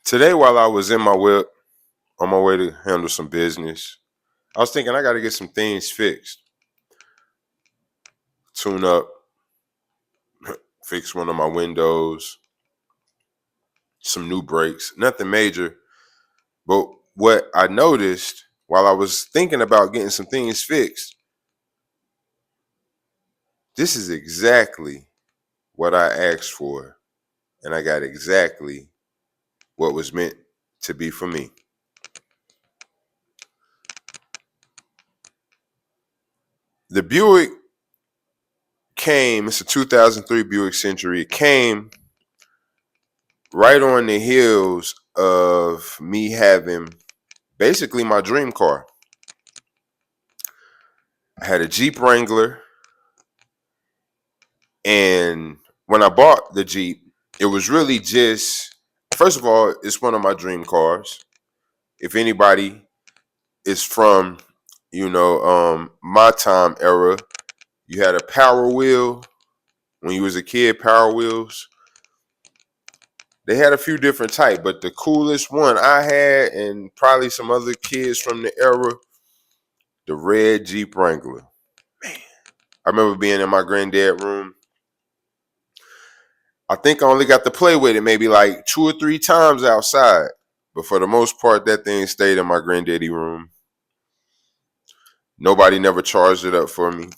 Today, while I was in my whip on my way to handle some business, I was thinking I got to get some things fixed. Tune up, fix one of my windows, some new brakes, nothing major. But what I noticed while I was thinking about getting some things fixed, this is exactly what I asked for. And I got exactly what was meant to be for me. The Buick came, it's a 2003 Buick Century. It came right on the heels of me having basically my dream car. I had a Jeep Wrangler, and when I bought the Jeep, it was really just, first of all, it's one of my dream cars. If anybody is from, my time era, you had a Power Wheel when you was a kid. Power Wheels, they had a few different type, but the coolest one I had, and probably some other kids from the era, the red Jeep Wrangler. Man, I remember being in my granddad room. I think I only got to play with it maybe like 2 or 3 times outside, but for the most part, that thing stayed in my granddaddy room. Nobody never charged it up for me.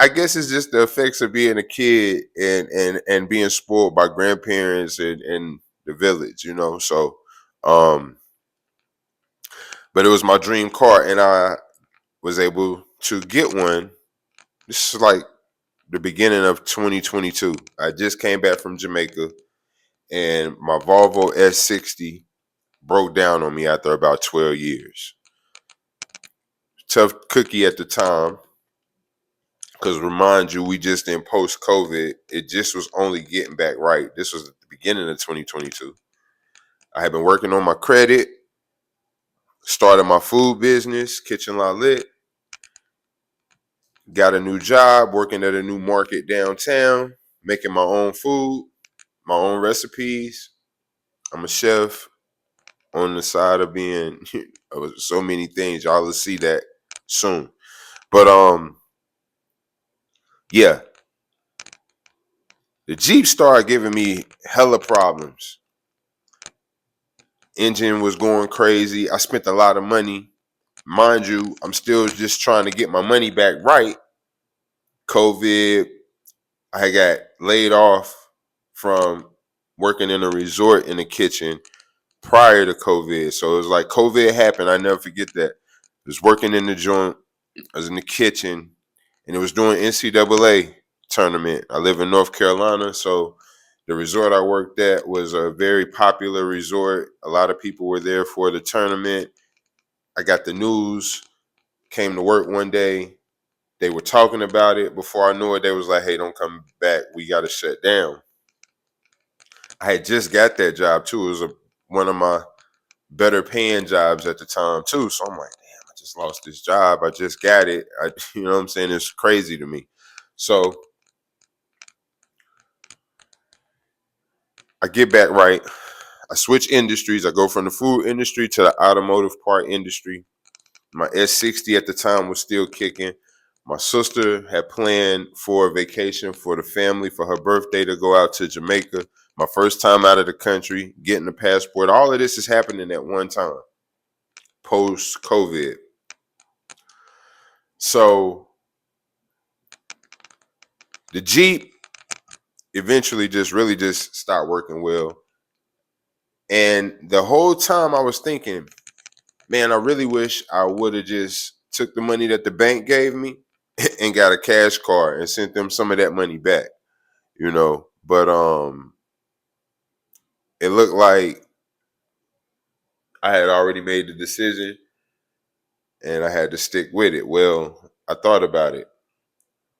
I guess it's just the effects of being a kid and being spoiled by grandparents and the village, So, um, but it was my dream car, and I was able to get one. This is like the beginning of 2022. I just came back from Jamaica, and my Volvo S60 broke down on me after about 12 years. Tough cookie at the time, because remind you, we just in post-COVID. It just was only getting back right. This was at the beginning of 2022. I had been working on my credit, started my food business, Kitchen La Lit, got a new job working at a new market downtown, making my own food, my own recipes. I'm a chef on the side of being so many things. Y'all will see that soon. But yeah, the Jeep started giving me hella problems. Engine was going crazy. I spent a lot of money. Mind you, I'm still just trying to get my money back right. COVID, I got laid off from working in a resort in the kitchen prior to COVID. So it was like COVID happened. I never forget that. I was working in the joint. I was in the kitchen, and it was doing NCAA tournament. I live in North Carolina, so the resort I worked at was a very popular resort. A lot of people were there for the tournament. I got the news, came to work one day. They were talking about it. Before I knew it, they was like, hey, don't come back. We got to shut down. I had just got that job, too. It was one of my better paying jobs at the time, too. So I'm like, damn, I just lost this job. I just got it. You know what I'm saying? It's crazy to me. So I get back right. I switch industries. I go from the food industry to the automotive part industry. My S60 at the time was still kicking. My sister had planned for a vacation for the family for her birthday to go out to Jamaica. My first time out of the country, getting a passport. All of this is happening at one time, post-COVID. So the Jeep eventually just stopped working well. And the whole time I was thinking, man, I really wish I would have just took the money that the bank gave me and got a cash card and sent them some of that money back, But it looked like I had already made the decision and I had to stick with it. Well, I thought about it.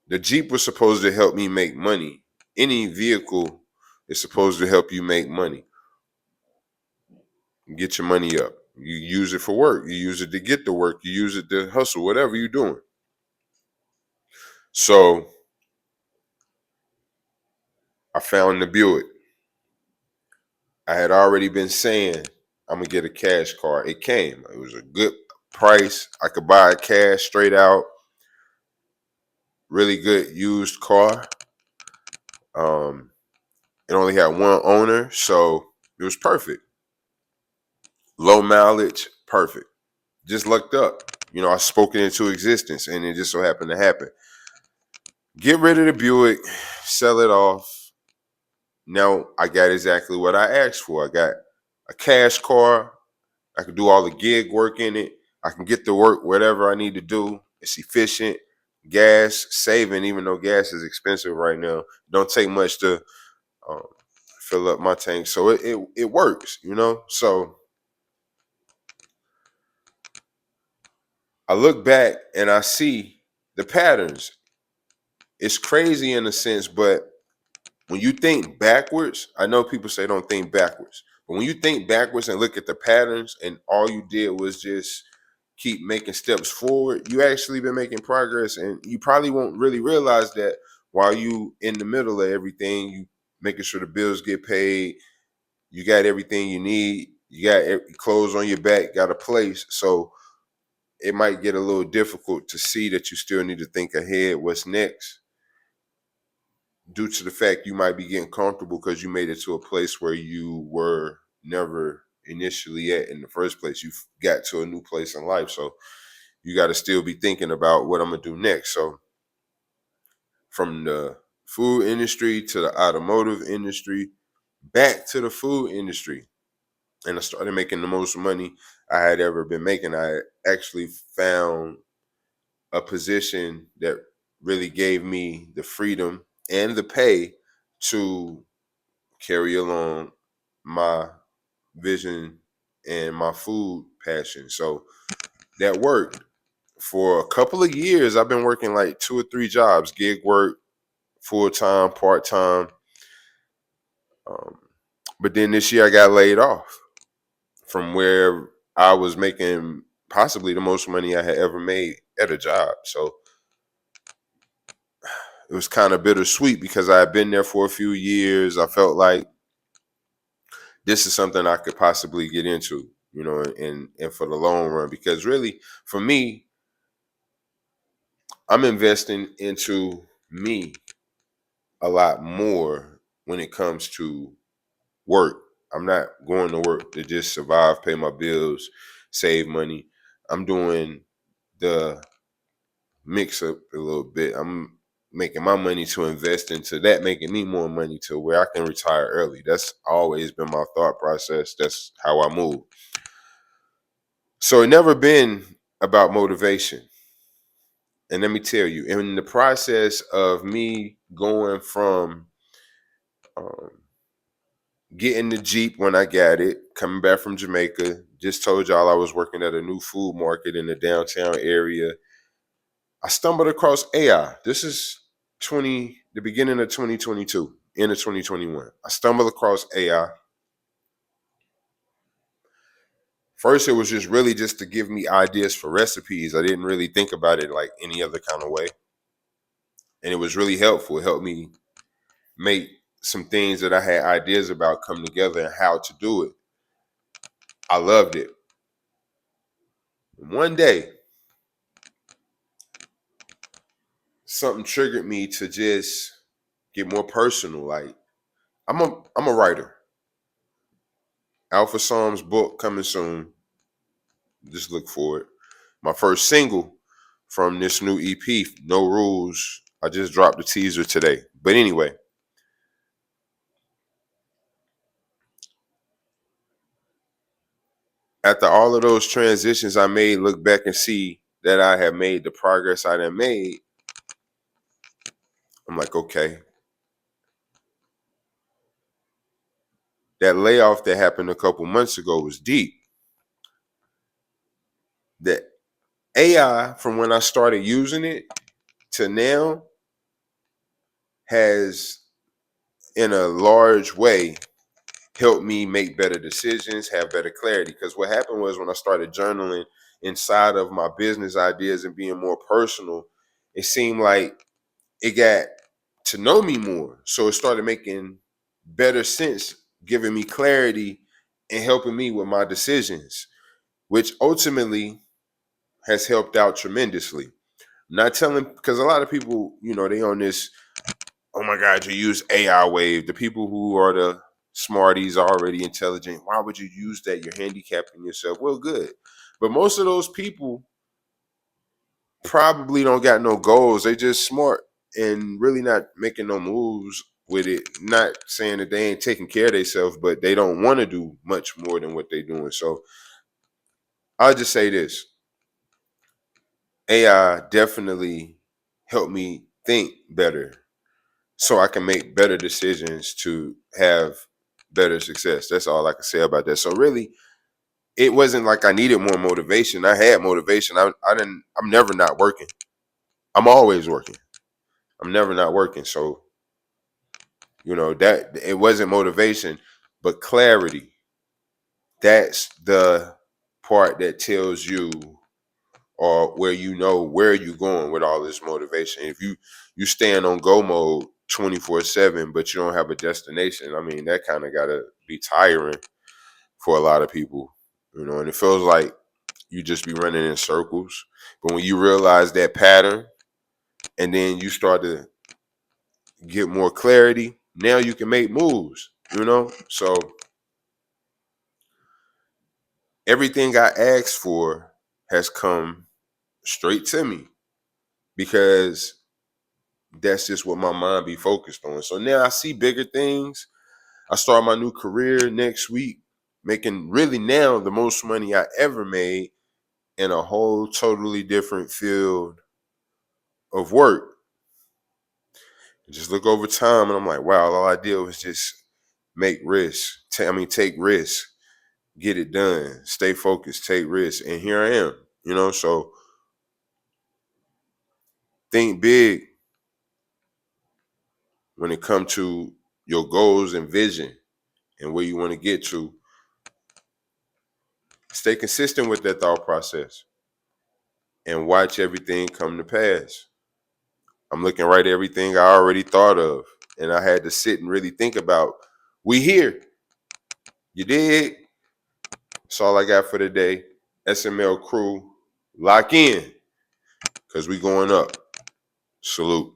The Jeep was supposed to help me make money. Any vehicle is supposed to help you make money. Get your money up. You use it for work. You use it to get to work. You use it to hustle, whatever you're doing. So I found the Buick. I had already been saying I'm gonna get a cash car. It came. It was a good price. I could buy it cash straight out. Really good used car. Um, it only had one owner, so it was perfect. Low mileage, perfect. Just lucked up. I spoke it into existence, and it just so happened to happen. Get rid of the Buick, sell it off. Now I got exactly what I asked for. I got a cash car. I can do all the gig work in it. I can get to work whatever I need to do. It's efficient. Gas saving, even though gas is expensive right now. Don't take much to um, fill up my tank, so it works. So I look back and I see the patterns. It's crazy in a sense, but when you think backwards, I know people say don't think backwards, but when you think backwards and look at the patterns and all you did was just keep making steps forward, you actually been making progress, and you probably won't really realize that while you in the middle of everything, you making sure the bills get paid, you got everything you need, you got clothes on your back, got a place. So it might get a little difficult to see that you still need to think ahead, what's next, due to the fact you might be getting comfortable because you made it to a place where you were never initially at in the first place. You got to a new place in life. So you got to still be thinking about what I'm going to do next. So from the food industry to the automotive industry, back to the food industry. And I started making the most money I had ever been making. I actually found a position that really gave me the freedom and the pay to carry along my vision and my food passion. So that worked. For a couple of years, I've been working like 2 or 3 jobs, gig work, full time, part time. Um, but then this year, I got laid off from where I was making possibly the most money I had ever made at a job. So it was kind of bittersweet because I had been there for a few years. I felt like this is something I could possibly get into, and for the long run. Because really, for me, I'm investing into me a lot more when it comes to work. I'm not going to work to just survive, pay my bills, save money. I'm doing the mix up a little bit. I'm making my money to invest into that, making me more money to where I can retire early. That's always been my thought process. That's how I move. So it never been about motivation. And let me tell you, in the process of me going from um, getting the Jeep when I got it, coming back from Jamaica, just told y'all I was working at a new food market in the downtown area. I stumbled across AI. This is the beginning of 2022, end of 2021. I stumbled across AI. First, it was just really just to give me ideas for recipes. I didn't really think about it like any other kind of way. And it was really helpful. It helped me make some things that I had ideas about come together and how to do it. I loved it. One day, something triggered me to just get more personal. Like I'm a writer. Alpha Psalms book coming soon. Just look for it. My first single from this new EP, No Rules. I just dropped the teaser today. But anyway, after all of those transitions I made, look back and see that I have made the progress I done made. I'm like, okay, that layoff that happened a couple months ago was deep. That AI, from when I started using it to now, has in a large way helped me make better decisions, have better clarity. Because what happened was when I started journaling inside of my business ideas and being more personal, it seemed like it got to know me more. So it started making better sense giving me clarity and helping me with my decisions, which ultimately has helped out tremendously. Not telling, because a lot of people, they on this, oh my God, you use AI wave. The people who are the smarties, already intelligent, why would you use that? You're handicapping yourself. Well, good. But most of those people probably don't got no goals. They just smart and really not making no moves with it. Not saying that they ain't taking care of themselves, but they don't want to do much more than what they're doing. So I'll just say this. AI definitely helped me think better so I can make better decisions to have better success. That's all I can say about that. So really, it wasn't like I needed more motivation. I had motivation. I'm never not working. I'm always working. I'm never not working. So, that it wasn't motivation, but clarity. That's the part that tells you, or where where you going with all this motivation. If you stand on go mode 24/7, but you don't have a destination, I mean, that kind of gotta be tiring for a lot of people, and it feels like you just be running in circles. But when you realize that pattern, and then you start to get more clarity, now you can make moves. So everything I asked for has come straight to me, because that's just what my mind be focused on. So now I see bigger things. I start my new career next week, making really now the most money I ever made in a whole totally different field of work. Just look over time and I'm like, wow, all I did was just make risks. Take risks, get it done, stay focused, take risks. And here I am. So think big when it comes to your goals and vision and where you want to get to. Stay consistent with that thought process and watch everything come to pass. I'm looking right at everything I already thought of, and I had to sit and really think about, we here. You dig? That's all I got for today. SML crew, lock in, because we going up. Salute.